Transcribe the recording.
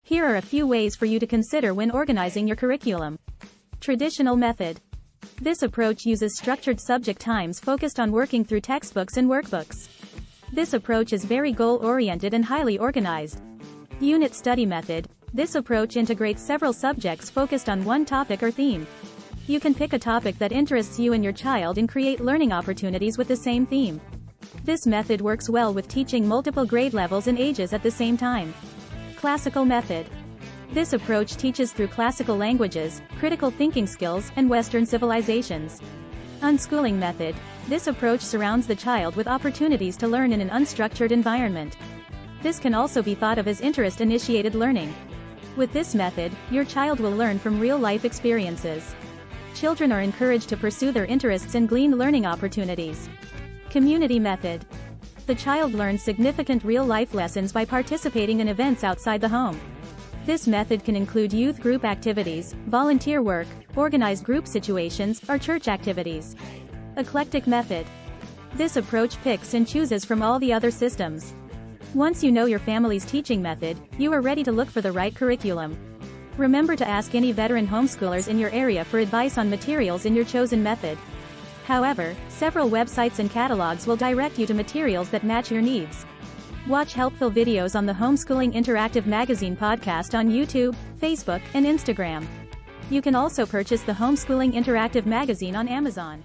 Here are a few ways for you to consider when organizing your curriculum. Traditional method. This approach uses structured subject times focused on working through textbooks and workbooks. This approach is very goal-oriented and highly organized. Unit study method. This approach integrates several subjects focused on one topic or theme. You can pick a topic that interests you and your child and create learning opportunities with the same theme. This method works well with teaching multiple grade levels and ages at the same time. Classical method. This approach teaches through classical languages, critical thinking skills, and Western civilizations. Unschooling method. This approach surrounds the child with opportunities to learn in an unstructured environment. This can also be thought of as interest-initiated learning. With this method, your child will learn from real-life experiences. Children are encouraged to pursue their interests and glean learning opportunities. Community method. The child learns significant real-life lessons by participating in events outside the home. This method can include youth group activities, volunteer work, organized group situations, or church activities. Eclectic method. This approach picks and chooses from all the other systems. Once you know your family's teaching method, you are ready to look for the right curriculum. Remember to ask any veteran homeschoolers in your area for advice on materials in your chosen method. However, several websites and catalogs will direct you to materials that match your needs. Watch helpful videos on the Homeschooling Interactive Magazine podcast on YouTube, Facebook, and Instagram. You can also purchase the Homeschooling Interactive Magazine on Amazon.